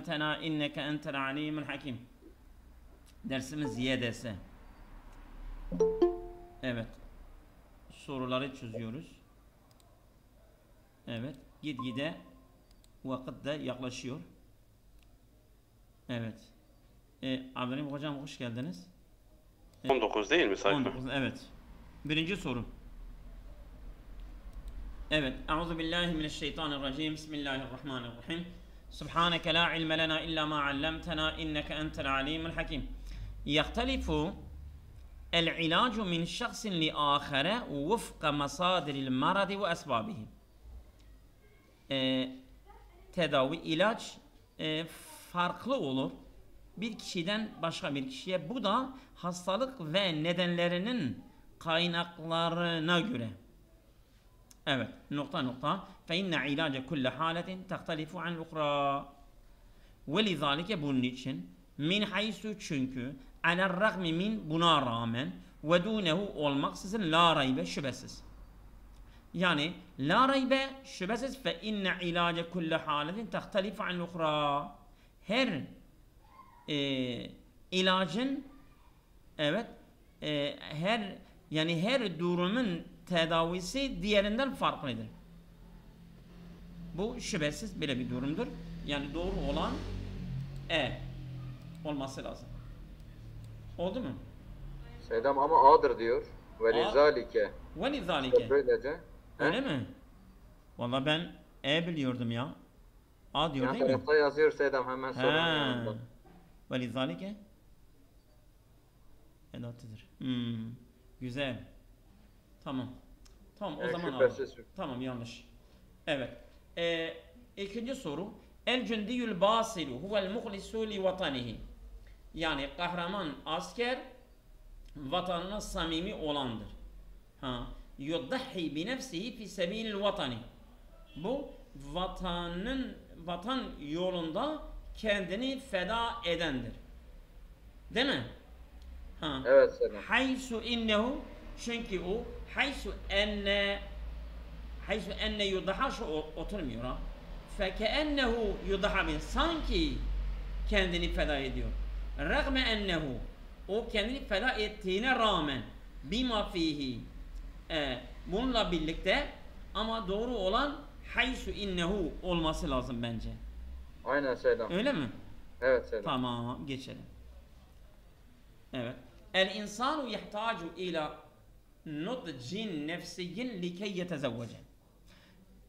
Tena inneke entel alimul hakim. Dersimiz YDS. Evet. Soruları çözüyoruz. Evet. Gitgide vakit de yaklaşıyor. Evet. Abdülhamid hocam hoş geldiniz. 19 değil mi sayfa? 19, evet. Birinci soru. Evet. Euzubillahimineşşeytanirracim. Bismillahirrahmanirrahim. Subhaneke la ilme lena illa ma allamtena inneke entel alimul hakim. Yahtalifu el-ilacu min şahsin li ahire vufka masadiril maradi ve esbabihi. Tedavi, ilaç farklı olur. Bir kişiden başka bir kişiye. Bu da hastalık ve nedenlerinin kaynaklarına göre. Evet. Nokta. Fe inne ilace kulle haletin tehtalifu an ukra. Ve lizalike bunun için. Min haysu çünkü. Alel ragmi min buna rağmen. Ve dunehu olmaksızın la raybe şüphesiz. Yani la raybe şüphesiz fe inne ilace kulle haletin tehtalifu an ukra. Her ilacın her durumun tedavisi diğerinden farklıdır. Bu şüphesiz böyle bir durumdur. Yani doğru olan olması lazım. Oldu mu? Selam ama A'dır diyor. Velizalike. Velizalike. Böylece. Öyle mi? Vallahi ben biliyordum ya. A diyor Yan değil mi? tarafta yazıyor Selam hemen sorun yanında. Velizalike edatıdır. Güzel. Tamam. Tamam o zaman alalım. Tamam yanlış. Evet. İkinci soru. El cündiyül basilu huvel muhlisu li vatanihi. Yani kahraman asker vatanına samimi olandır. Yuddahi bi nefsihi fi sebilil vatani. Bu vatan yolunda kendini feda edendir. Değil mi? Evet Selam. Haysu innehu çünkü o haysu enne yudaha şu oturmuyor ha. Fekeennehu yudaha bin sanki kendini feda ediyor. Ragme ennehu o kendini feda ettiğine rağmen bima fihi bununla birlikte ama doğru olan haysu innehu olması lazım bence. Aynen Selam. Öyle mi? Evet Selam. Tamam geçelim. Evet. El insanu yahtacu ila nudcin nefsiyyin likey yetezevvece.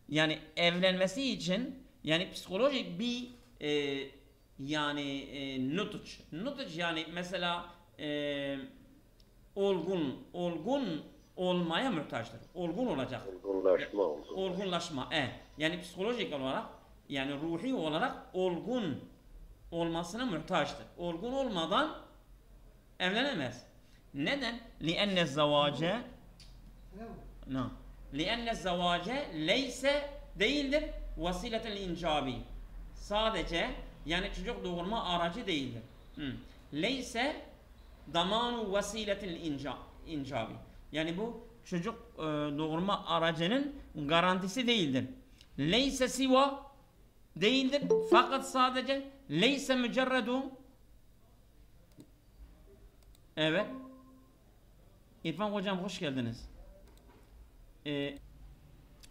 Yani evlenmesi için yani psikolojik bir nudc yani mesela olgun olmaya muhtaçtır. Olgun olacak. Olgunlaşma. Yani psikolojik olarak yani ruhi olarak olgun olmasına muhtaçtır. Olgun olmadan evlenemez. Neden? لِأَنَّ الزَّوَاجَ leyse değildir vasiletel incabi. Sadece yani çocuk doğurma aracı değildir. Leyse damanu vasiletel incabi. Yani bu çocuk doğurma aracının garantisi değildir. Leyse siva değildir fakat sadece leyse mücerredu. Evet. İrfan hocam hoş geldiniz.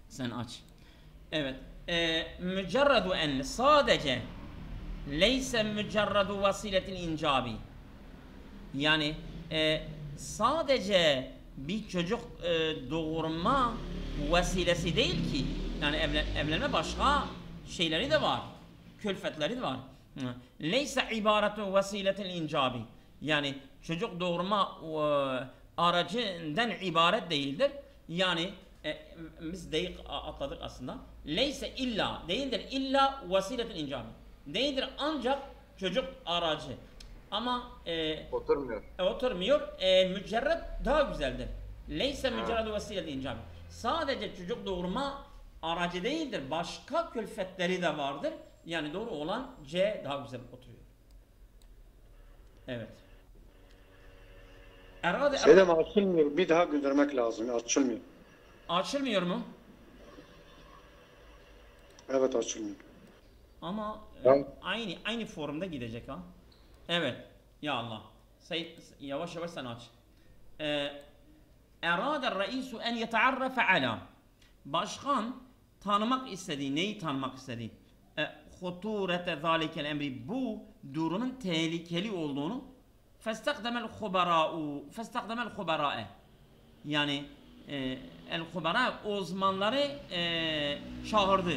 Sen aç. Evet. Mücerredu en sadece leyse mücerredu vasiletin incabi. Yani sadece bir çocuk doğurma vesilesi değil ki. Yani evlenme başka şeyleri de var. Külfetleri de var. Leyse ibaretu vasiletin incabi. Yani çocuk doğurma aracından ibaret değildir. Yani biz deyik atladık aslında. Leyse illa değildir. İlla vasiletin incabi. Değildir ancak çocuk aracı. Ama oturmuyor. Mücerred daha güzeldir. Leyse mücerred vasiletin incabi. Sadece çocuk doğurma aracı değildir. Başka külfetleri de vardır. Yani doğru olan C daha güzel oturuyor. Evet. Selam açılmıyor. Bir daha göndermek lazım. Açılmıyor. Açılmıyor mu? Evet açılmıyor. ama Tamam. aynı forumda gidecek ha. Evet. Ya Allah. Yavaş yavaş sen aç. Erâder reisu en yetearrafe ala. Başkan tanımak istediği, neyi tanımak istediği? Huturete zâlikel emri, bu durumun tehlikeli olduğunu festakdemel huberâe. Yani el-hubera uzmanları çağırdı.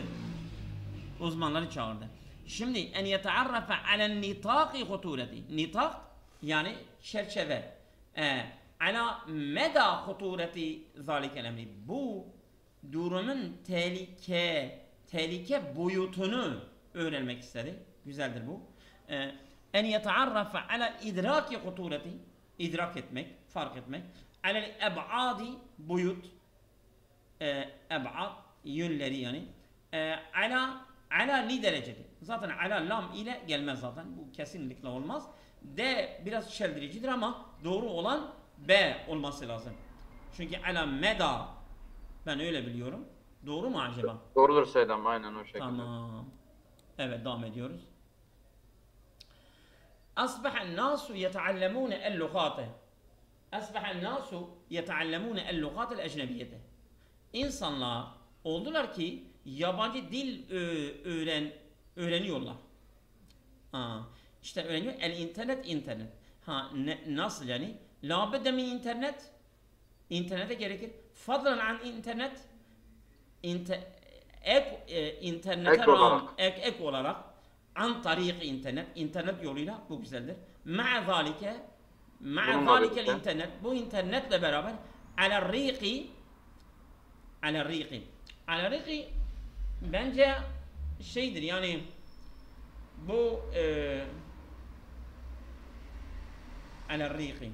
Uzmanları çağırdı. Şimdi en yetearrafe alen nitâki hutureti. Nitak yani çerçeve. Ala meda hutureti zâlikel emri. Bu durumun tehlike boyutunu öğrenmek istedi. Güzeldir bu. En yetearrafe ala idraki hutureti. İdrak etmek, fark etmek. Alel eb'adi boyut. Eb'ad yönleri yani. Ala li dereceli. Zaten ala lam ile gelmez zaten. Bu kesinlikle olmaz. D biraz çeldiricidir ama doğru olan B olması lazım. Çünkü ala meda, ben öyle biliyorum. Doğru mu acaba? Doğrudur Seydam, aynen o şekilde. Tamam. Evet, devam ediyoruz. Asbahan nasu yeteallemune el-lugate. Asbahan nasu yeteallemune el-lugate el-ecnebiyete. İnsanlar oldular ki yabancı dil öğreniyorlar. İşte öğreniyor. İnternet. Nasıl yani? La bedde min internet. İnternete gerekir. Fadlan an internet. Ek olarak an tariq internet yoluyla, bu güzeldir. Ma'a zalike internet, bu internetle beraber ala riqi bence şeydir yani bu ala riqi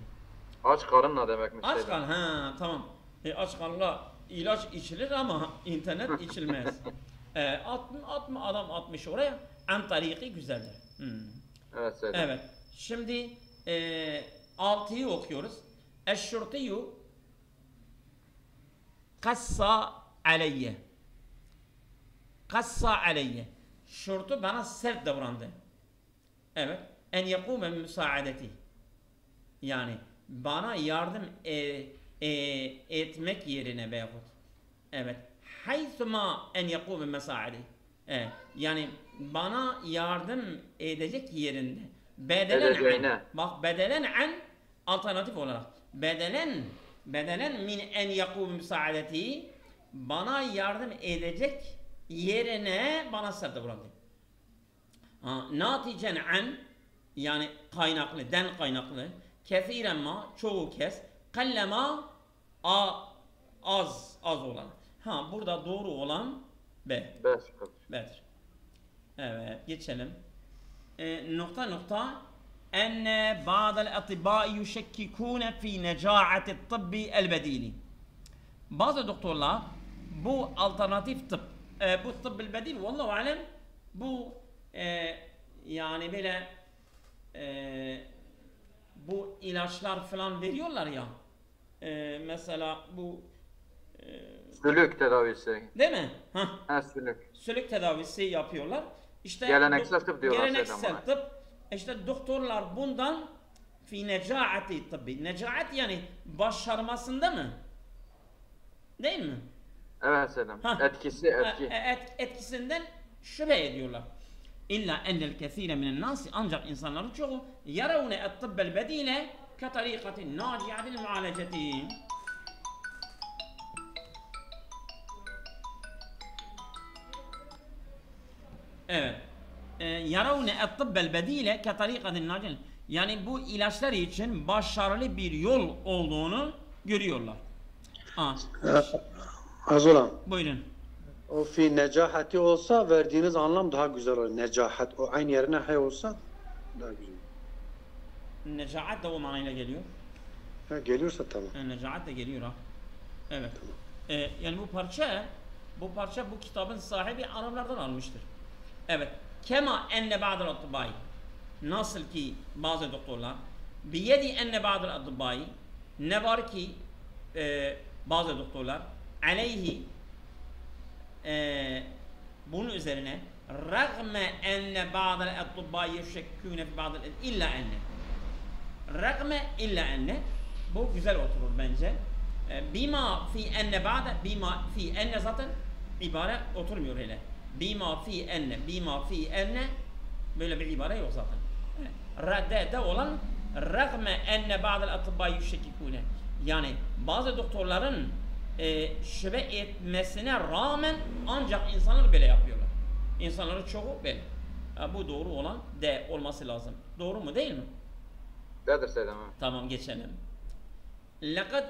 Aç karınla demekmiş. aç karn, tamam. Aç karnla ilaç içilir ama internet içilmez. Adam atmış oraya. An tariki güzeldir. Evet Seydam. Evet. Şimdi 6'yı okuyoruz. Eşşurtiyu kassa aleyye. Kassa aleyye. Şurtu bana sert davrandı. Evet. En yekume müsaadeti. Yani bana yardım etmek yerine veyahut. Evet. Haythuma en yekume müsaade. Yani bana yardım edecek yerinde. Bedelen an. Bak, bedelen an alternatif olarak. Bedelen min en yekume müsaadeti, bana yardım edecek yerine bana sert davrandı. Naticen an yani kaynaklı, den kaynaklı. Kethiren ma, çoğu kez. Kallema az olan. Burada doğru olan B. B'dir. Evet, geçelim. Nokta enne ba'del atibâi yuşekkikûne fî necâ'ati tıbbi el-bedîli. Bazı doktorlar bu alternatif tıp, bu tıbbül bedîl, vallahu alem, bu yani böyle bu ilaçlar falan veriyorlar ya, mesela bu Sülük tedavisi. değil mi? Sülük. Sülük tedavisi yapıyorlar. İşte Geleneksel tıp diyorlar. Geleneksel tıp. İşte doktorlar bundan fi necaati tıbbi. Necaat yani başarmasında mı? Değil mi? Evet Seydam. Etkisinden şüphe ediyorlar. İlla ennel kethire minen nasi, ancak insanların çoğu yaravne et-tıbbel bedile ke tarikatin naciatil mualeceti. Evet. Yaravne et-tıbbel bedile ke tarikatin naciatil. Yani bu ilaçlar için başarılı bir yol olduğunu görüyorlar. Azolan. Buyurun. O fi necahati olsa verdiğiniz anlam daha güzel olur. Necahat. O aynı yerine hay olsa daha güzel. Necaat da o manayla geliyor. Geliyorsa tamam. Necaat da geliyor ha. Evet. Yani bu parça bu kitabın sahibi Araplardan almıştır. Evet. Kema enne ba'del atibâi. Nasıl ki bazı doktorlar biyedi enne ba'del atibâi, ne var ki bazı doktorlar aleyhi bunun üzerine رغم أن بعض الأطباء يشكون في بعض إلا أن رغم إلا أن bu güzel oturur bence. Bima fi enne ba'de bima fi enne zaten ibare oturmuyor hele. Bima fi enne böyle bir ibare yok zaten. Raddede olan rağme enne ba'del atibba yüşekikune yani bazı doktorların şüphe etmesine rağmen ancak insanlar böyle yapıyorlar. İnsanların çoğu böyle. Bu doğru olan D olması lazım. Doğru mu değil mi? Dedir Seydem. Tamam geçelim. لقد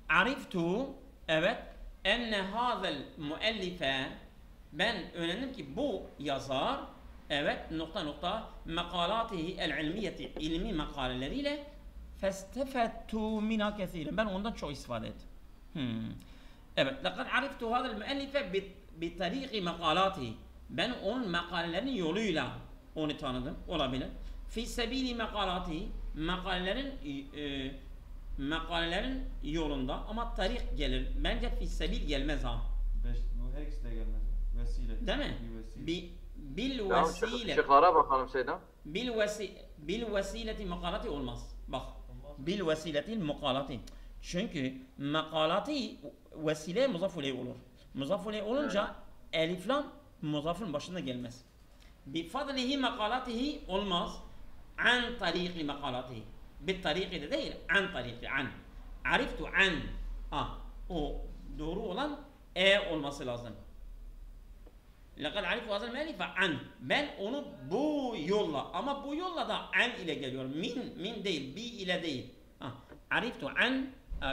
عرفت evet enne hazel müellife ben öğrendim ki bu yazar evet nokta nokta makalatihi el ilmiyeti ilmi makaleleriyle festefettu mina kesiren ben ondan çok istifade ettim. Evet لقد عرفت هذا المؤلف بطريق makalatihi ben onun makalelerinin yoluyla onu tanıdım olabilir. Fi sebili makalatihi makalelerin yolunda ama tarih gelir. Bence fi sebil gelmez ha. Bu her ikisi de gelmez. Vesile. Değil mi? Bil vesile. Şıklara bakalım Seydem. Bil vesileti makalati olmaz. Bak. Bil vesileti makalati. Çünkü makalati vesile muzaf ileyh olur. Muzaf ileyh olunca elif lam muzafın başında gelmez. Bi fadlihi makalatihi olmaz. An tariqi makalatihi. Bir tariki de değil, an tariki, an. Ariftu an. O doğru olan olması lazım. Lekad ariftu hazel müellife an. Ben onu bu yolla ama bu yolla da an ile geliyor. Min değil, bi ile değil. Ariftu an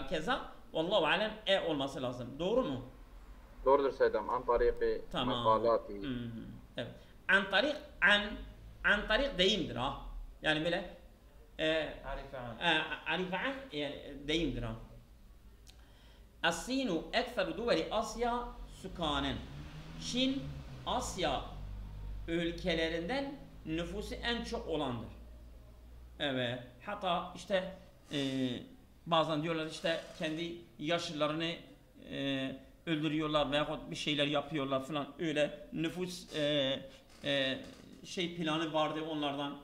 keza vallahu alem olması lazım. Doğru mu? Doğrudur Seydem. An tariki makalati. Evet. An tarik deyimdir ha. Yani böyle عرف عن يعني deyimdir ha. As-Sinu ekseru duveli Asya sükanen. Çin Asya ülkelerinden nüfusu en çok olandır. Evet. Hatta işte bazen diyorlar işte kendi yaşlılarını öldürüyorlar veyahut bir şeyler yapıyorlar falan öyle nüfus şey planı vardı onlardan.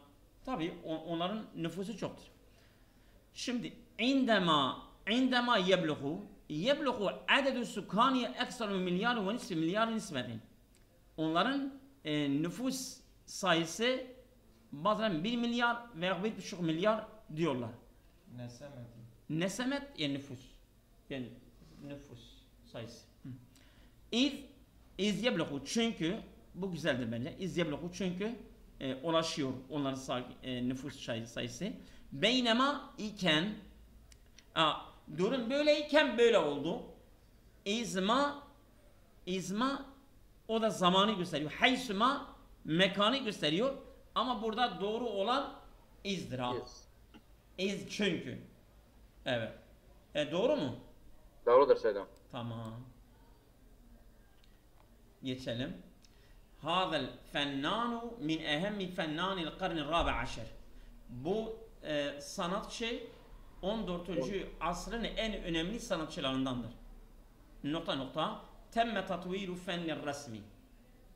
Tabii onların nüfusu çoktur. Şimdi indema yebluğu adedu sukaniye ekser milyar ve nisfi milyar nisbetin. Onların nüfus sayısı bazen 1 milyar veya 1,5 milyar diyorlar. Nesemet yani nüfus. Yani nüfus sayısı. İz yebluğu çünkü bu güzeldir bence. İz yebluğu çünkü ulaşıyor onların nüfus sayısı. Beynema iken durum böyleyken böyle oldu. İzma o da zamanı gösteriyor. Haysuma mekanı gösteriyor. Ama burada doğru olan izdir ha. İz çünkü. Evet. Doğru mu? Doğrudur Seydem. Tamam. Geçelim. هذا الفنان من أهم فنان القرن الرابع عشر. Bu sanatçı 14. asrın en önemli sanatçılarındandır. Nokta nokta. Temme tatviru fennir resmi.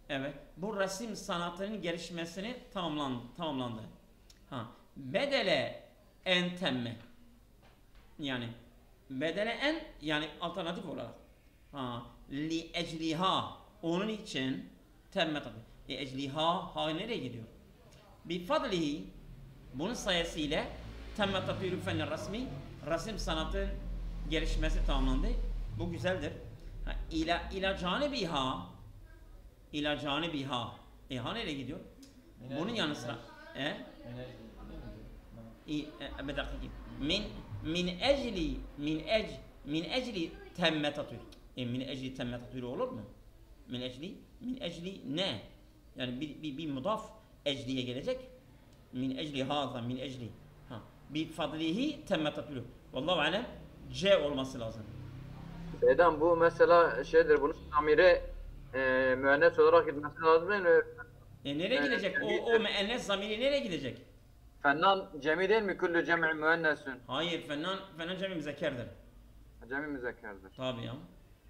Evet. Bu resim sanatının gelişmesini tamamlandı. Bedele en temme. Yani bedele en yani alternatif olarak. Li ecliha onun için temme tabi. Ecliha nereye gidiyor? Bi fadlihi bunun sayesıyla temme tatviru fennir resmi resim sanatın gelişmesi tamamlandı. Bu güzeldir. İla canibiha nereye gidiyor? Bunun yanı sıra bir dakika. Min ecli temme tatviru. Min ecli temme tatviru olur mu? Min ecli ne? Yani bir mudaf ecliye gelecek. Min ecli haza min ecli. Bi fadlihi temme tatviru. Vallahu alem C olması lazım. Seydem bu mesela şeydir bunun zamiri müennes olarak gitmesi lazım değil mi? Nereye gidecek? O müennes zamiri nereye gidecek? Fennan cemi değil mi? Küllü cem'i müennesun. Hayır, fennan cemi müzekkerdir. Cemi müzekkerdir. Tabii ya.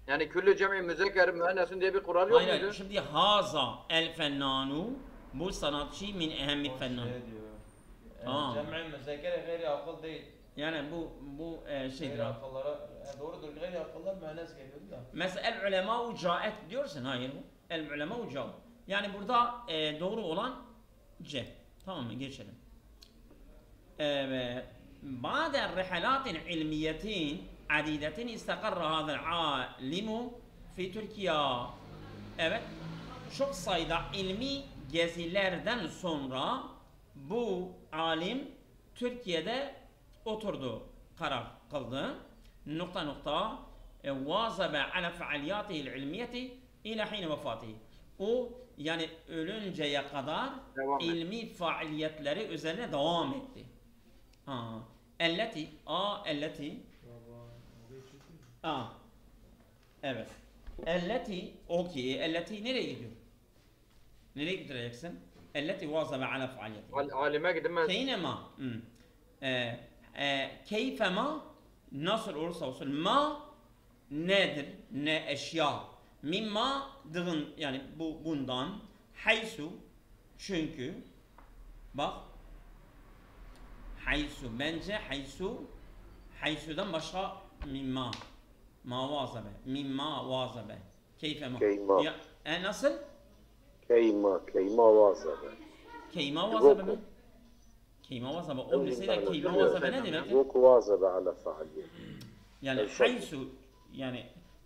Yani küllü cem'i müzekker müennesun diye bir kural yok Hayır, muydu? şimdi haza el fennanu bu sanatçı min ehemmi fennan. Şey diyor. Aa. Cem'in müzekere gayri akıl değil. Yani bu şeydir. Gayri akıllara doğrudur. Gayri akıllar müennes geliyordu da. Mesela el ulema caet diyorsun, hayır mı? El ulema caet. Yani burada doğru olan C. Tamam mı? Geçelim. Evet. بعد الرحلات علمية عديدة استقر هذا العالم في Türkiye. Evet. Çok sayıda ilmi gezilerden sonra bu alim Türkiye'de oturdu, karar kıldı. Nokta vazabe ala faaliyatihi ilmiyeti ila hine vefatihi. O yani ölünceye kadar ilmi faaliyetleri üzerine devam etti. Elleti evet. Elleti okey. Elleti nereye gidiyor? Nereye gideceksin? Elleti vazabe ala faaliyeti. Alime gidilmez. Keynema. Keyfema nasıl olursa olsun ma nedir? Ne eşya. Mimma dığın yani bundan haysu çünkü bak haysu bence haysudan başka mimma ma vazabe mimma vazabe keyfema Keyma. Nasıl? Keyma vazabe. Keyma vazabe mi? Keyma vazabe o lisede keyma vazabe ne demek? Yok vazabe ala faaliyet. Yani haysu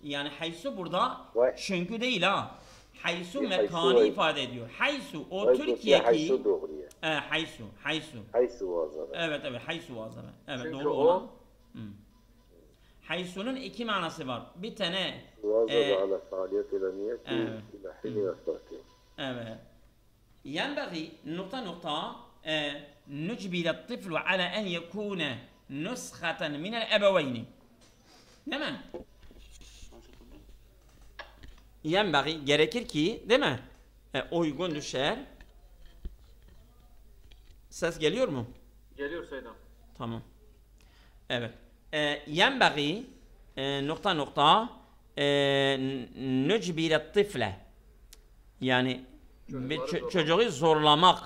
yani haysu burada çünkü değil ha. Haysu mekanı ifade ediyor. Haysu o Türkiye'deki haysu doğruya. haysu vazabe. Evet haysu vazabe. Evet Çünkü doğru olan. Haysu'nun iki manası var. Bir tane vazabe ala faaliyet ilaniyeti ila hine vefati. Evet. ينبغي نقطة نجبر الطفل على أن يكون نسخة من الأبوين. Değil mi? Yenbagi gerekir ki, değil mi? Uygun düşer. Ses geliyor mu? Geliyor Seydan. Tamam. Evet. Yenbagi nücbiret tifle. Yani çocuğu zorlamak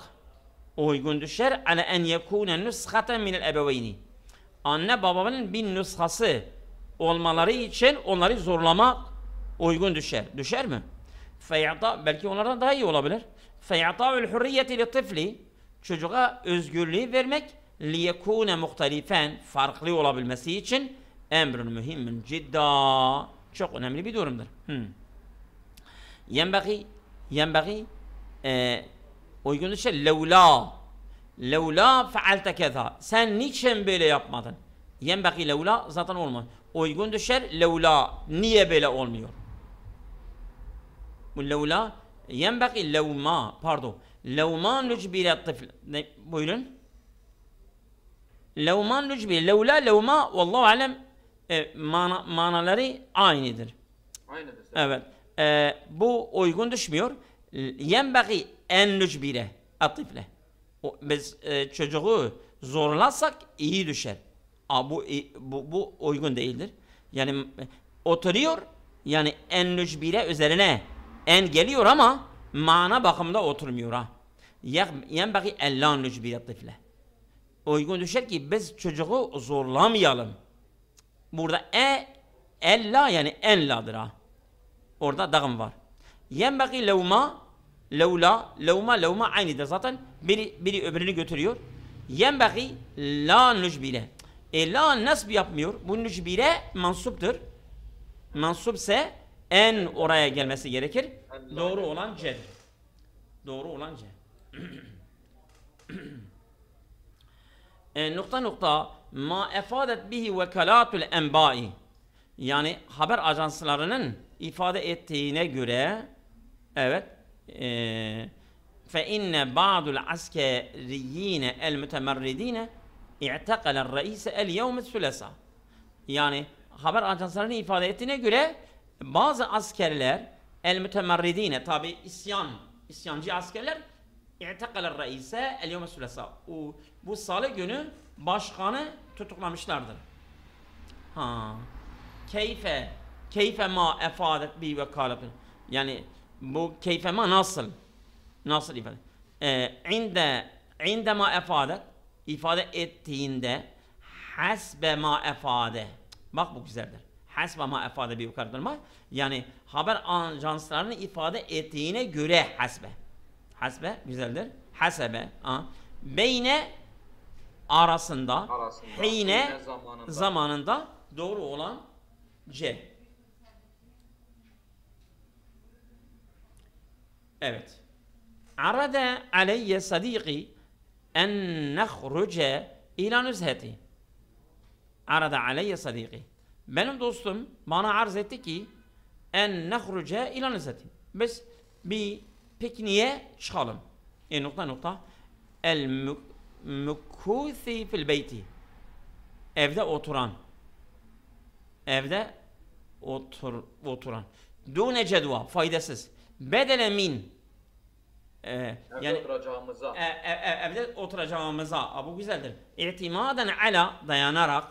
uygun düşer. Ala en yekune nüshaten minel ebeveyni. Anne babanın bir nüshası olmaları için onları zorlamak uygun düşer. Düşer mi? Feyata belki onlardan daha iyi olabilir. Feyata'ül hürriyeti li tifli çocuğa özgürlüğü vermek liyekune muhtelifen farklı olabilmesi için emrün mühimmin cidda çok önemli bir durumdur. Yenbagi uygun düşer levla fealte keza sen niçin böyle yapmadın? Yenbagi levla zaten olmaz. Uygun düşer levla niye böyle olmuyor? Bu levla yenbagi levma pardon levma nücbiret tifl buyurun levma nücbir levla levma vallahu alem manaları aynıdır. Aynıdır. Evet. Bu uygun düşmüyor. Yenbagi en nücbire atifle. Biz çocuğu zorlarsak iyi düşer. Bu uygun değildir. Yani oturuyor yani en nücbire üzerine en geliyor ama mana bakımında oturmuyor ha. Yenbagi en la nücbire tifle. Uygun düşer ki biz çocuğu zorlamayalım. Burada ella yani en la'dır ha. Orada dağım var. Yenbagi levma levma aynıdır zaten. Biri öbürünü götürüyor. Yenbagi la nücbire. La nasb yapmıyor. Bu nücbire mansuptur. Mansupse en oraya gelmesi gerekir. Doğru olan C'dir. Doğru olan C. Nokta ma efadet bihi vekalatul enbai yani haber ajanslarının ifade ettiğine göre evet fe inne ba'dul askeriyine el mütemerridine i'tekalen reise el yevmet sülesa yani haber ajanslarının ifade ettiğine göre bazı askerler el mütemerridine tabi isyancı askerler i'tekalen reise el yevmet sülesa bu salı günü başkanı tutuklamışlardır. Keyfe keyfema efadet bi vekaletun. Yani bu keyfema nasıl? Nasıl ifade? İndema efadet ifade ettiğinde hasbe ma efade. Bak bu güzeldir. Hasbe ma efade bir yukarıdırma. Yani haber ajanslarının ifade ettiğine göre hasbe. Hasbe güzeldir. Hasebe. Beyne arasında. Hine zamanında doğru olan C. Evet. Arada aleyye sadiki en nehruce ila nüzheti. Arada aleyye sadiki. Benim dostum bana arz etti ki en nehruce ila nüzheti. Biz bir pikniğe çıkalım. Nokta. El mukûthi fil beyti. Evde oturan. Evde oturan. Dune cedva. Faydasız. Bedele min. Yani oturacağımıza. Evde oturacağımıza. Bu güzeldir. İtimaden ala dayanarak,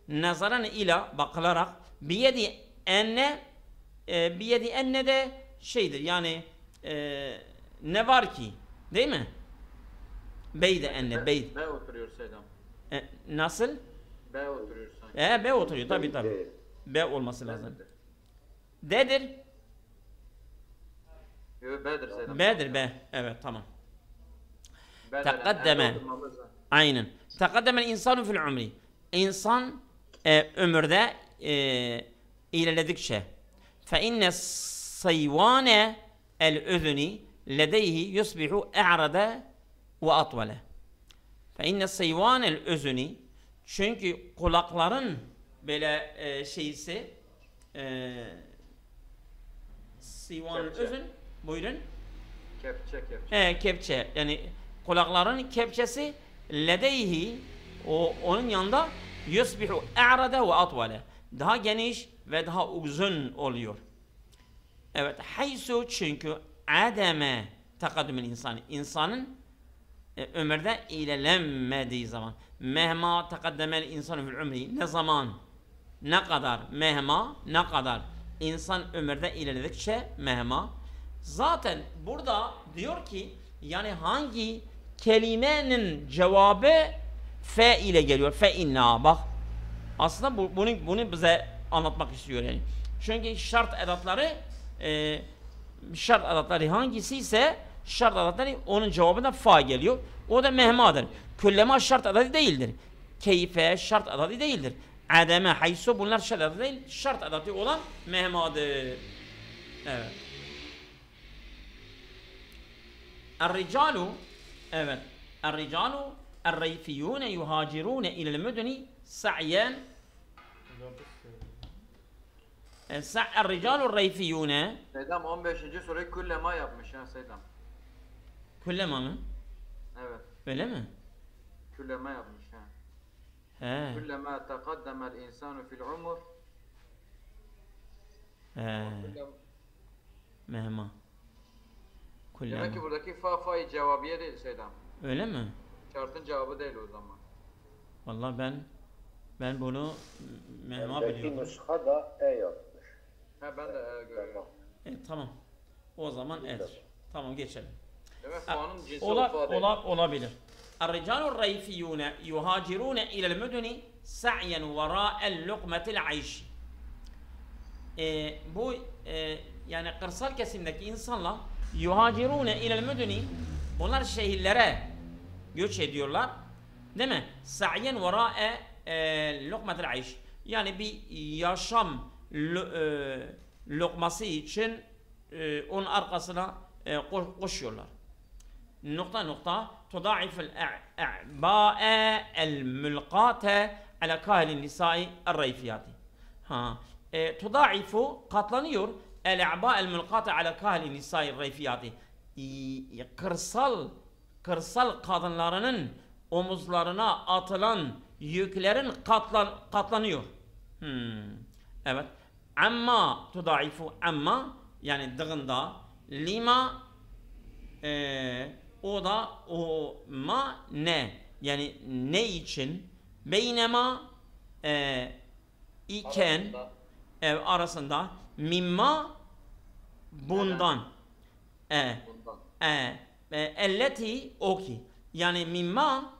nazaran ila bakılarak, biyedi enne de şeydir. Yani ne var ki? Değil mi? Beyde enne. Bey. B oturuyor Seydam. Nasıl? B oturuyor sanki. B oturuyor tabii. B olması lazım. D'dir. B'dir Seydam. B'dir B. Evet tamam. Takaddeme. Aynen. Takaddeme insanu fil umri. İnsan ömürde ilerledikçe. Fe inne sayvane el özüni ledeyhi yusbihu e'rade ve atvale. Fe inne sayvane el özüni çünkü kulakların böyle şeysi sayvan özün buyurun. Kepçe. Yani kulakların kepçesi ledeyhi onun yanında yusbihu e'rade ve atvale. Daha geniş ve daha uzun oluyor. Evet. Haysu çünkü ademe takaddümün insanı. İnsanın ömürde ilerlenmediği zaman. Mehma takaddemel insanı fil umri. Ne zaman? Ne kadar? Mehma ne kadar? İnsan ömürde ilerledikçe mehma. Zaten burada diyor ki yani hangi kelimenin cevabı fe ile geliyor. Fe inna bak. Aslında bunu bize anlatmak istiyor yani. Çünkü şart edatları hangisi ise şart edatları onun cevabında fa geliyor. O da mehmadır. Küllema şart edatı değildir. Keyfe şart edatı değildir. Ademe, haysu bunlar şart edatı değil. Şart edatı olan mehmadır. Evet. الرجال evet. الرجال الريفيون يهاجرون إلى المدن سعيا الرجال الريفيون Seydam 15. soruyu küllema yapmış ya Seydam. Küllema mı? Evet. Öyle mi? Küllema yapmış ha. He. Küllema taqaddamel insanu fil umur. Mehma. Küllema. Demek ki buradaki fa-fa'yı cevabiye değil Seydam. Öyle mi? Şartın cevabı değil o zaman. Vallahi ben bunu mehma Belki biliyordum. nuska da E yapmış. Ha ben de görüyorum. Tamam. O zaman edir. Tamam geçelim. Demek fa'nın cinsi fa değil. Olabilir. الرجال الريفيون يهاجرون إلى المدن سعيا وراء اللقمة العيش. Bu yani kırsal kesimdeki insanlar yuhacirune ilel müdüni onlar şehirlere göç ediyorlar. Değil mi? Sa'yen vera'e lokmatel ayş. Yani bir yaşam lokması için onun arkasına koşuyorlar. Nokta tudaiful a'ba'e el mulqate ala kahil nisa'i er-reyfiyati. Tudaifu katlanıyor el-a'ba el-mulqate ala kahil nisa'i er-reyfiyati. Kırsal kadınlarının omuzlarına atılan yüklerin katlanıyor. Evet. Amma tudaifu amma yani dığında lima o da o ma ne yani ne için beynema iken arasında mimma bundan Bundan. elleti o ki yani mimma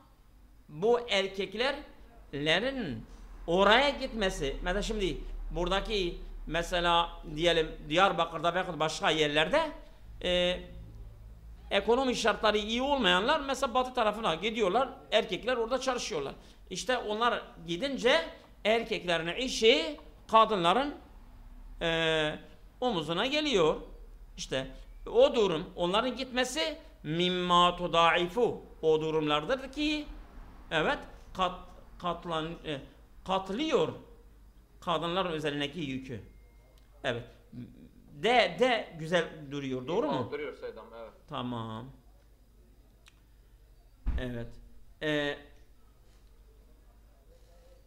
bu erkeklerin oraya gitmesi. Mesela şimdi buradaki mesela diyelim Diyarbakır'da veya başka yerlerde ekonomi şartları iyi olmayanlar mesela batı tarafına gidiyorlar. Erkekler orada çalışıyorlar. İşte onlar gidince erkeklerin işi kadınların omuzuna geliyor. İşte o durum onların gitmesi mimma tudaifu o durumlardır ki evet katlıyor kadınların üzerindeki yükü. Evet. De güzel duruyor. Doğru mu? Duruyor Seydam, evet. Tamam. Evet.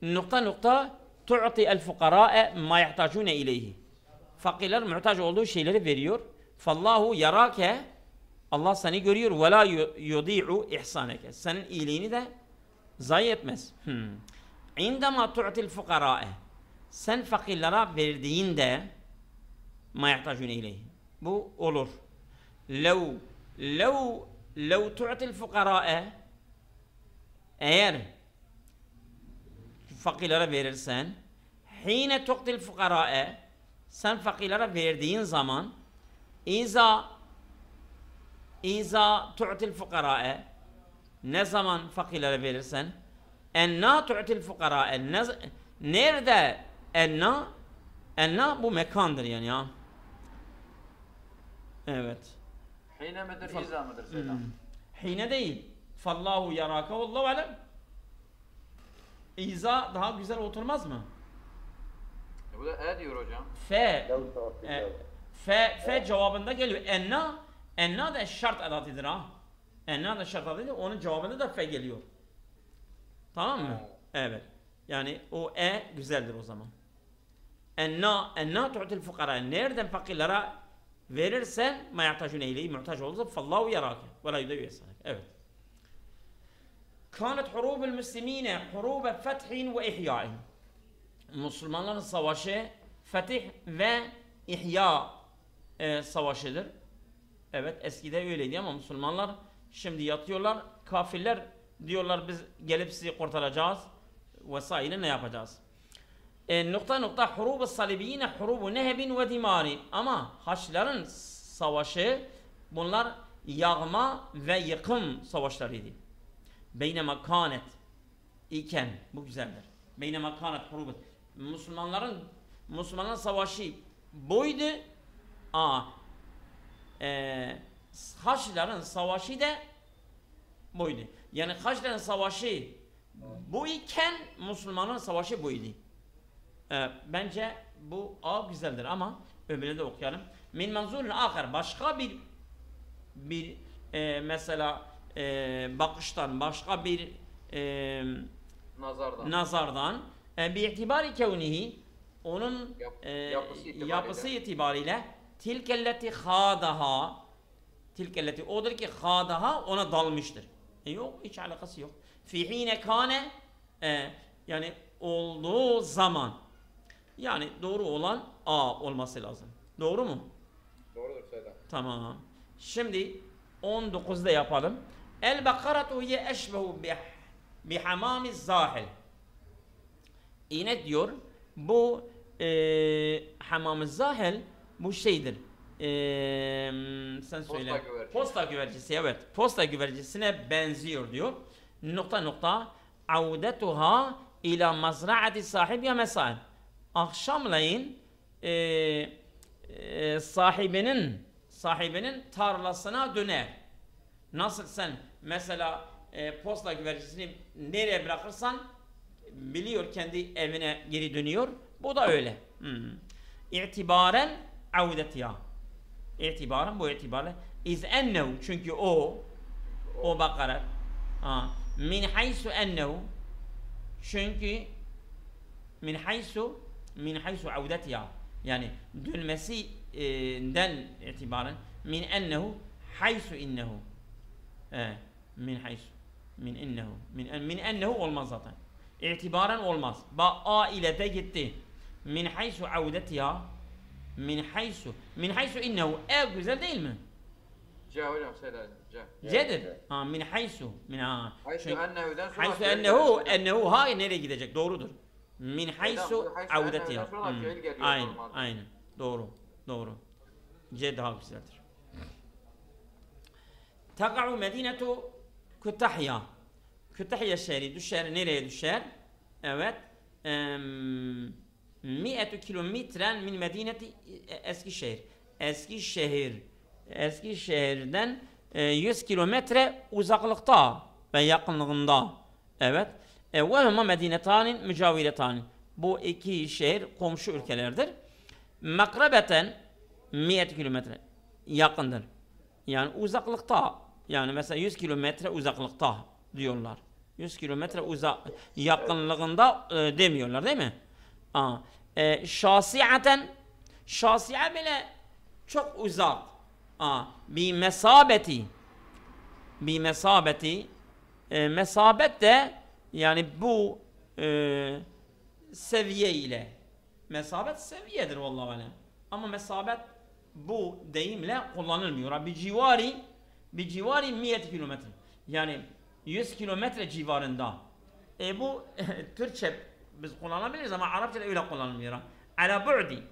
Nokta tu'ti el fukara'e ma yahtacune ileyhi. Fakirler muhtaç olduğu şeyleri veriyor. Fallahu yarake Allah seni görüyor ve la yudi'u ihsaneke. Senin iyiliğini de zayi etmez. İndema tu'til fukara'e. Sen fakirlere verdiğinde ma yahtacune ileyhi. Bu olur. Lev tu'til fukara'e eğer fakirlere verirsen hine tu'til fukara'e sen fakirlere verdiğin zaman İza tu'til fukara'e ne zaman fakirlere verirsen enna tu'til fukara'e nerede enna bu mekandır yani ya. Evet. Hine midir, iza mıdır Seydam? Hine değil. Fallahu yaraka vallahu alem. İza daha güzel oturmaz mı? Bu da diyor hocam. Fe cevabında geliyor. Enna da şart edatıdır ha. Enna da şart edatıdır. Onun cevabında da fe geliyor. Tamam mı? Evet. Yani o güzeldir o zaman. Enna tu'til fukara. Nereden fakirlere verirsen ma yahtacune ileyhi muhtaç olursa fallahu yarake ve la yudevi esanek. Evet. Kânet hurûbul müslimîne hurûbe fethin ve ihyâin. Müslümanların savaşı fetih ve ihya savaşıdır. Evet eskide öyleydi ama Müslümanlar şimdi yatıyorlar. Kafirler diyorlar biz gelip sizi kurtaracağız vesaire ne yapacağız? Hurûb-ı salibiyine hurûb-u nehebin ve dimarin. Ama Haçlıların savaşı bunlar yağma ve yıkım savaşlarıydı. Beynema kânet iken bu güzeldir. Beynema kânet hurûb. Müslümanların savaşı buydu. Haçlıların savaşı da buydu. Yani Haçlıların savaşı bu iken Müslümanların savaşı buydu. Bence bu güzeldir ama öbürünü de okuyalım. Min manzurun ahar başka bir mesela bakıştan başka bir nazardan bi'itibari kevnihi onun yapısı itibariyle tilkelleti khadaha tilkelleti odur ki khadaha ona dalmıştır. Yok hiç alakası yok. Fi hine kane yani olduğu zaman yani doğru olan olması lazım. Doğru mu? Doğrudur Seydam. Tamam. Şimdi 19'da yapalım. El-Bakaratu hiye eşbehu bihamamiz zahil. İğne diyor bu hamamiz zahil bu şeydir. Sen söyle. Posta güvercisi evet. Posta güvercisine benziyor diyor. Audetuha ila mazraati sahibi ya mesail. Akşamleyin sahibinin tarlasına döner. Nasıl sen mesela posta güvercisini nereye bırakırsan biliyor kendi evine geri dönüyor. Bu da öyle. İtibaren avdetiha. İtibaren bu itibaren iz ennehu çünkü o bakarak min haysu ennehu çünkü min haysu avdetiha yani dönmesinden itibaren min ennehu haysu innehu min ennehu olmaz zaten. İtibaren olmaz. A ile de gitti. min haysu avdetiha min haysu innehu güzel değil mi? C hocam söyle. C. C'dir. Min haysu. Haysu ennehu'den sonra Haysu ennehu nereye gidecek? Doğrudur. Min haysu avdetiha. Aynen. Doğru. C daha güzeldir. Taka'u medinetu Kütahya. Kütahya şehri düşer. Nereye düşer? Evet. 100 kilometren min medineti Eskişehir. Eskişehir'den 100 kilometre uzaklıkta ve yakınlığında. Evet. Ve huma medinetanin mücaviretanin. Bu iki şehir komşu ülkelerdir. Makrabeten 100 kilometre yakındır. Yani uzaklıkta. Yani mesela 100 kilometre uzaklıkta diyorlar. 100 kilometre yakınlığında demiyorlar değil mi? Şasiaten şasi'a bile çok uzak. Bir mesabeti mesabet de yani bu seviye ile mesabet seviyedir vallahi alem. Ama mesabet bu deyimle kullanılmıyor. Bir civari 100 kilometre. Yani 100 kilometre civarında. Bu Türkçe biz kullanabiliriz ama Arapçada öyle kullanılmıyor. Ala bu'di.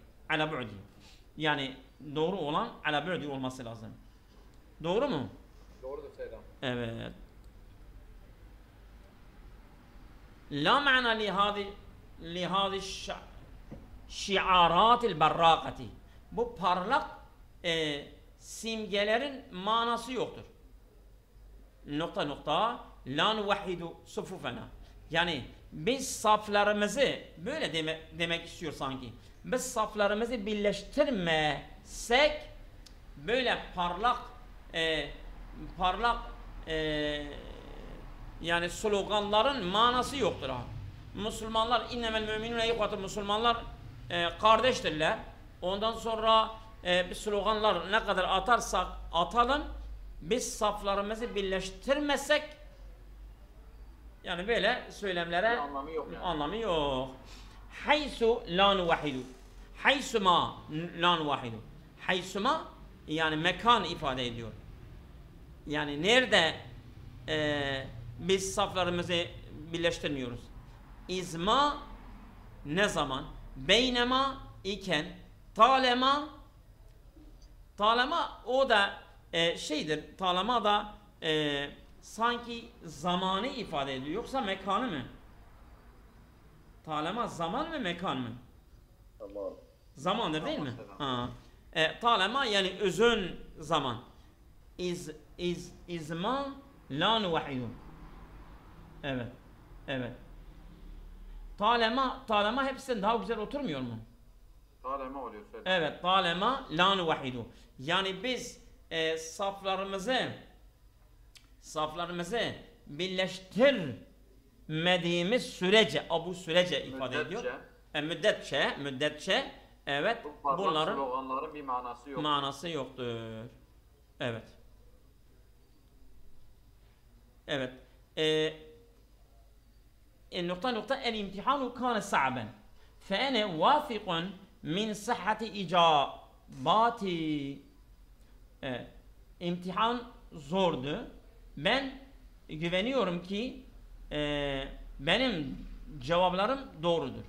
Yani doğru olan ala bu'di olması lazım. Doğru mu? Doğrudur Seydam. Evet. La ma'na lihadi şiaratil barrakati. Bu parlak simgelerin manası yoktur. La nuvahhidu sufufena. Yani biz saflarımızı böyle demek istiyor sanki. Biz saflarımızı birleştirmesek böyle parlak yani sloganların manası yoktur. Müslümanlar innemel müminune ihvatun, Müslümanlar kardeştirler. Ondan sonra bir sloganlar ne kadar atarsak atalım, biz saflarımızı birleştirmesek yani böyle söylemlere anlamı yok. Haysu la nuvahidu. Haysuma la nuvahidu. Haysuma yani mekan ifade ediyor. Yani nerede biz saflarımızı birleştirmiyoruz. İzma ne zaman? Beynema iken talema o da şeydir. Talema da sanki zamanı ifade ediyor. Yoksa mekanı mı? Talema zaman mı mekan mı? Zaman. Zamandır değil mi? Talema yani özün zaman. İzma la nuvahidun. Evet. Talema hepsinden daha güzel oturmuyor mu? Talema oluyor Seydam. Evet, talema la nuvahidu. Yani biz saflarımızı birleştirmediğimiz sürece, bu sürece ifade ediyor. Müddetçe evet, bunların sloganların bir manası yoktur. Evet. النقطة الامتحان كان صعبا فأنا واثق من صحة إجاباتي. İmtihan zordu. Ben güveniyorum ki benim cevaplarım doğrudur.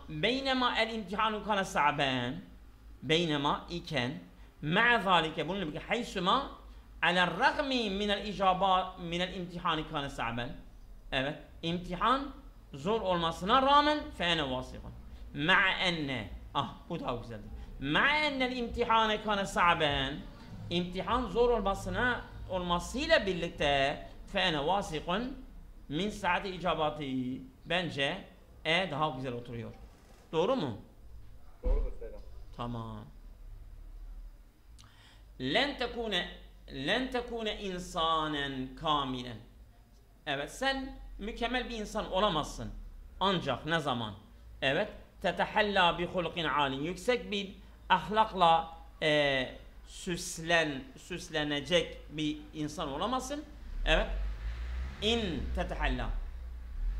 Beynema el imtihanu kana sa'ban. Beynema iken ma'a zalike bunun gibi haysuma ala ragmi minel icaba minel imtihani kana sa'ban. Evet. İmtihan zor olmasına rağmen fene vasıfın. Ma'a enne. Bu daha güzeldir. Ma'a ennel imtihane kana sa'ban. İmtihan zor olmasıyla birlikte fene vasıfın min saati icabati. Bence daha güzel oturuyor. Doğru mu? Doğrudur Seydam. Tamam. Len tekune insanen kamilen. Evet, sen mükemmel bir insan olamazsın. Ancak ne zaman? Evet, tetehalla bi hulkin alin. Yüksek bir ahlakla süslenecek bir insan olamazsın. Evet. İn tetehalla.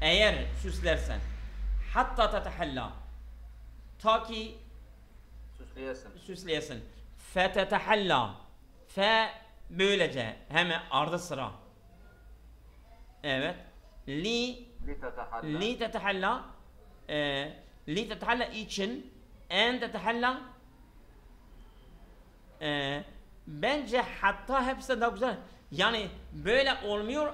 Eğer süslersen. Hatta tetehalla. Ta ki süsleyesin. Fetetehalla. Fe böylece hemen ardı sıra. Evet. Li tetehalla. Li tetehalla için. En tetehalla. Bence hatta hepsi daha güzel. Yani böyle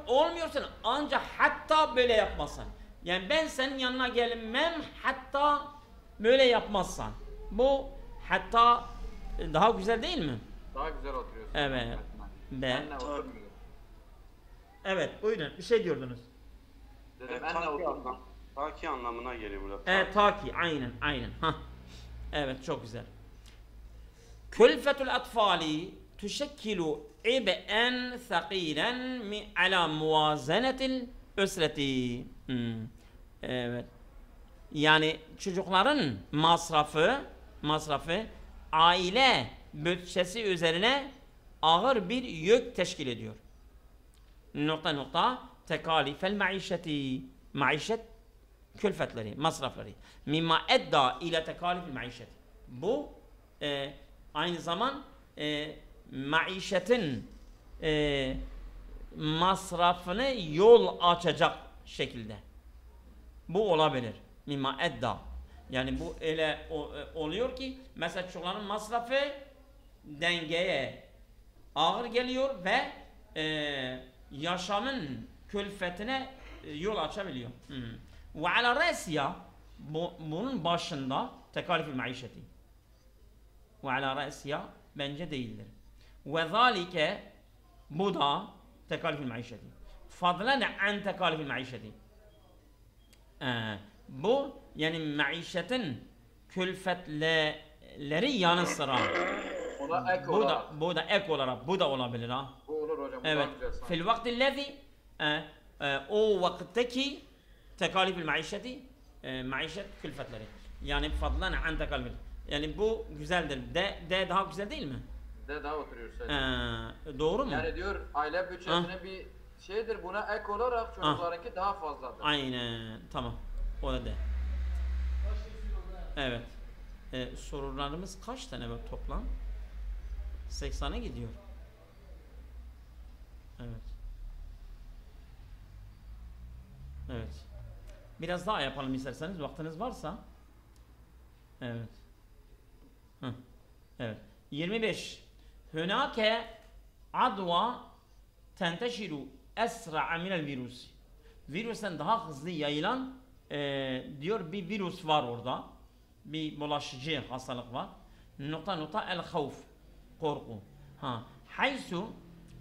olmuyorsun ancak hatta böyle yapmazsan. Yani ben senin yanına gelmem hatta böyle yapmazsan. Bu hatta daha güzel değil mi? Daha güzel oturuyorsun. Evet. Benle oturmuyor. Evet, buyurun. Bir şey diyordunuz. Dedim benle oturmuyor. Taki anlamına geliyor burada. Evet, taki. Aynen. Hah. Evet, çok güzel. Külfetul atfali tuşekkilu ib'en thaqilen ala muvazenetil üsreti. Evet. Yani çocukların masrafı aile bütçesi üzerine ağır bir yük teşkil ediyor. Tekalifel maişet külfetleri, masrafları. Mimma edda ile tekalifel maişet. Bu aynı zaman maişetin masrafını yol açacak şekilde. Bu olabilir. Mimma edda. Yani bu öyle oluyor ki mesela çocukların masrafı dengeye ağır geliyor ve yaşamın külfetine yol açabiliyor. Ve ala rasiya bunun başında tekalifil maişeti. Ve ala rasiya bence değildir. Ve zalike bu da tekalifil maişeti. Fadlan an tekalifil maişeti. Bu yani maişetin külfetleri yanı sıra. Ona ek olarak. Bu da ek olarak bu da olabilir ha. Bu olur hocam. Evet. Fil vaktillezi o vakitteki tekalifil maişeti maişet külfetleri. Yani fadlan an tekalifil. Yani bu güzeldir. De daha güzel değil mi? De daha oturuyor doğru mu? Yani diyor aile bütçesine bir şeydir, buna ek olarak çocuklarınki daha fazladır. Aynen. Tamam. O da de. Evet. Sorularımız kaç tane var toplam? 80'e gidiyor. Evet. Evet. Biraz daha yapalım isterseniz, vaktiniz varsa. Evet. Evet. 25. Hünake adva tenteşiru esra'a minel virüs. Virüsten daha hızlı yayılan diyor bir virüs var orada. Bir bulaşıcı hastalık var. El havf. Korku. Haysu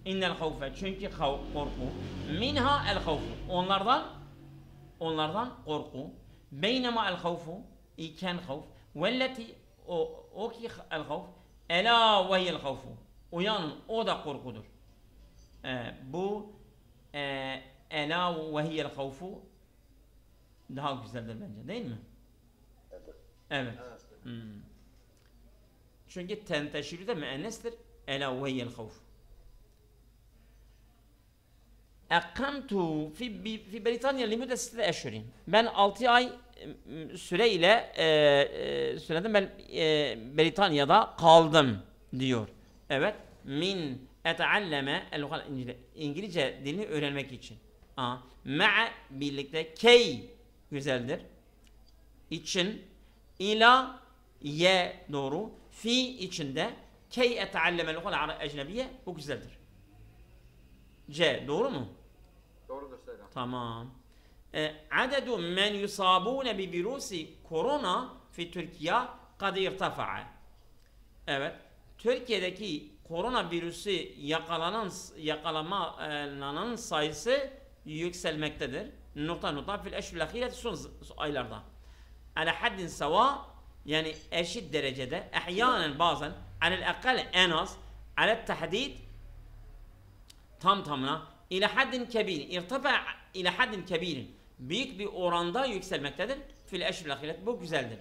innel havfe. Çünkü korku. Minha el havfu. Onlardan korku. Beynema el havfu. İken havf. Velleti o ki el havf. Ela ve hiyel havfu. Uyanın. O da korkudur. Bu ela ve hiyel havfu daha güzeldir bence, değil mi? Evet. Çünkü tenteşiri de müennestir. Ela ve hiyel havf. Ekamtu fi Britanya limüdde 6 eşhurin. Ben 6 ay süreyle söyledim, ben Britanya'da kaldım diyor. Evet. Min etealleme İngilizce dilini öğrenmek için. Ma'a birlikte key güzeldir. İçin ila ye doğru. Fi içinde key etealleme lugal ecnebiye bu güzeldir. C doğru mu? Doğrudur Selam. Tamam. Adedu men yusabune bi virusi korona fi Türkiye kad irtafa'a. Evet. Türkiye'deki koronavirüsü yakalanan sayısı yükselmektedir. Fil eşhuril ahireti son aylarda. Ala haddin seva yani eşit derecede ehyanen bazen alel akal en az ala tahdid tam tamına ila haddin kebir irtafa ila haddin kebirin büyük bir oranda yükselmektedir. Fil eşhuril ahiret bu güzeldir.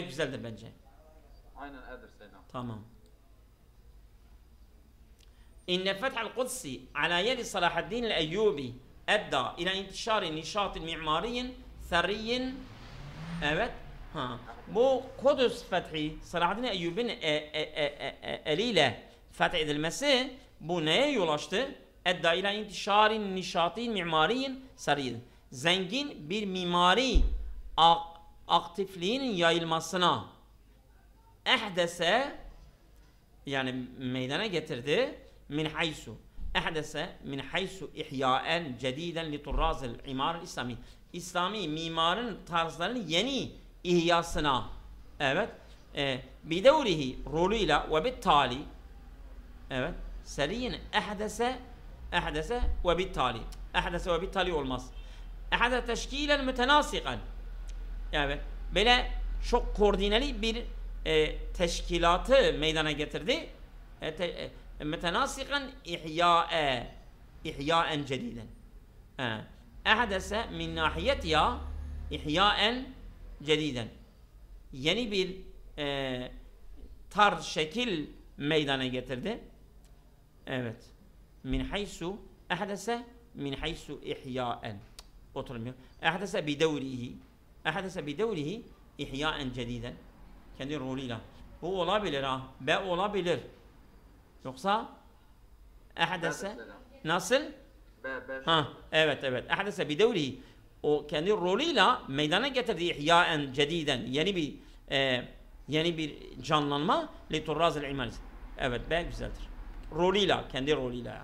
Güzeldir bence. Aynen edir Selam. Tamam. İnne feth'al Kudsi ala yedi Salahaddin el-Eyyubi edda ila intişari nişatin mimariyin tharriyin evet Ha. Bu Kudüs fethi Selahaddin Eyyubi'nin eliyle fethedilmesi bu neye yol açtı? Edda ila intişarin nişatin mimariyin sarıyın. Zengin bir mimari aktifliğinin yayılmasına ehdese yani meydana getirdi min haysu ehdese min haysu ihyaen cediden li turrazil imar İslami. İslami mimarın tarzlarının yeni ihyasına evet bidevrihi roluyla ve bittali evet seriyin ehdese ve bittali ehdese ve bittali olmaz. Ehdese teşkilen mütenasikan evet böyle çok koordineli bir teşkilatı meydana getirdi. Mütenasikan ihyaen cediden. Ehdese min nahiyet ya ihyaen cediden. Yeni bir tarz şekil meydana getirdi. Evet. Min haysu ehdese min haysu ihyaen. Oturmuyor. Ehdese bidevrihi ihyaen cediden. Kendi rolüyle. Bu olabilir ha. B olabilir. Yoksa ehdese nasıl? Ha, evet. Ehdese bidevrihi o kendi rolüyle meydana getirdiği ihyaen cediden yeni bir canlanma li turrazil iman. Evet, B güzeldir. Rolüyle, kendi rolüyle.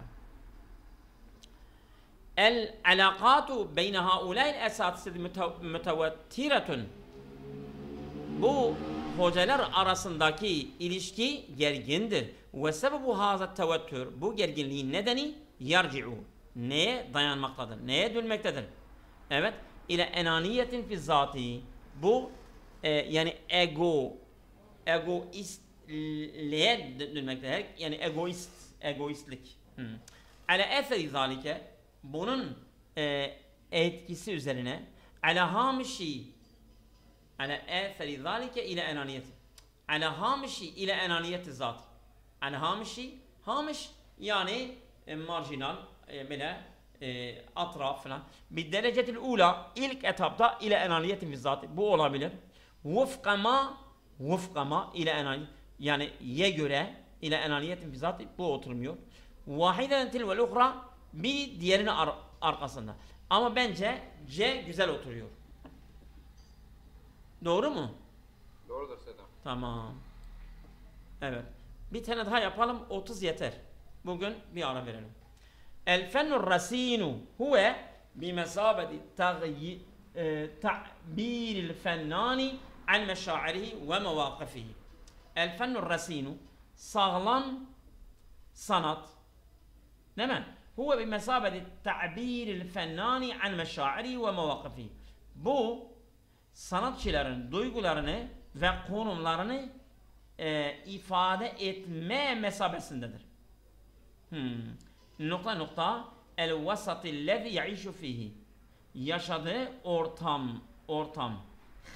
El alakatu beyne haulâil esâtisi mütevettiretun. Bu hocalar arasındaki ilişki gergindir. Ve sebebu hazat tevettür. Bu gerginliğin nedeni yarci'u. Neye dayanmaktadır? Neye dönmektedir? Evet. İle enaniyetin fi zati. Bu yani egoistliğe dönmektedir. Yani egoistlik. Ala eseri zalike. Bunun etkisi üzerine ala hamişi ala eseri zalike ile enaniyeti. Ala hamişi ile enaniyeti zat. Ala hamişi hamiş yani marjinal böyle atraf falan. Bir derecetil ula ilk etapta ile enaniyetin zat. Bu olabilir. Vufkama ile enaniyet yani ye göre ile enaniyetin zat bu oturmuyor. Vahiden tilvel ukhra bir diğerinin arkasında. Ama bence C güzel oturuyor. Doğru mu? Doğrudur Sedam. Tamam. Evet. Bir tane daha yapalım. 30 yeter. Bugün bir ara verelim. El fennur rasinu huve bimesabeti ta'biril fennani an meşairihi ve mevakifihi. El fennur rasinu sağlam sanat. Değil mi? Huve bimesabeti ta'biril fennani an meşairihi ve mevakifihi. Bu sanatçıların duygularını ve konumlarını ifade etme mesabesindedir. Nokta el vasatillezi yaişu fihi. Yaşadığı ortam.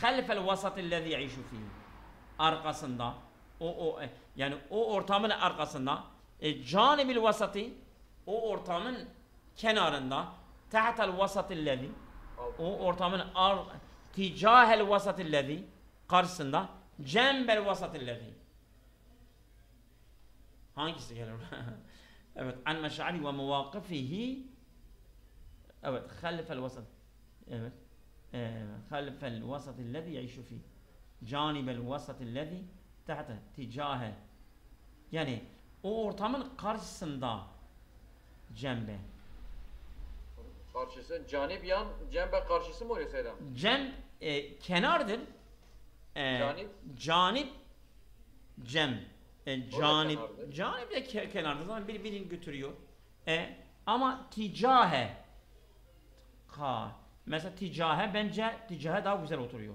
Halfel vasatillezi yaişu fihi. Arkasında yani o ortamın arkasında canibil vasati o ortamın kenarında tahtel vasatillezi o ortamın ticahel vasatillezi karşısında cembel vasatillezi. Hangisi gelir? Evet. An meş'ari ve mevakifihi. Evet. Halfel vasat. Evet. Halfel vasatillezi yaişu fihi. Canibel vasatillezi tahte ticahe. Yani o ortamın karşısında cembe. Karşısı canip yan cembe karşısı mı oluyor Sedam? Cem kenardır. Canip cem. Canip de kenarda zaman birbirini götürüyor. Ama ticahe mesela bence ticahe daha güzel oturuyor.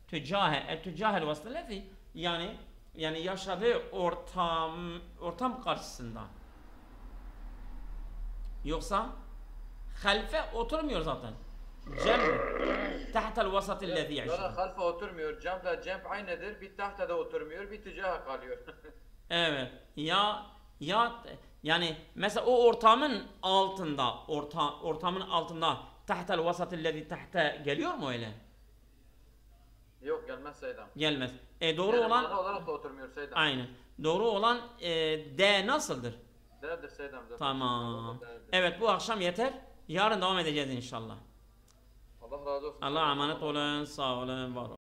Tücahel vasıtallezi yani yaşadığı ortam karşısında. Yoksa halfe oturmuyor zaten. Cem tahtel vasatillezi yaişu. Halfe oturmuyor. Cem aynıdır. Bir tahta da oturmuyor. Bir ticaha kalıyor. Evet. Yani mesela o ortamın altında tahtel vasatillezi tahta geliyor mu öyle? Yok gelmez Seydam. Gelmez. Doğru Yani olan mana olarak da oturmuyor Seydam. aynen. Doğru olan D nasıldır? Değerdir Seydam zaten. Tamam. Değerdir. Evet bu akşam yeter. Yarın devam edeceğiz inşallah. Allah razı olsun. Allah'a emanet olun. Sağ olun. Var olun.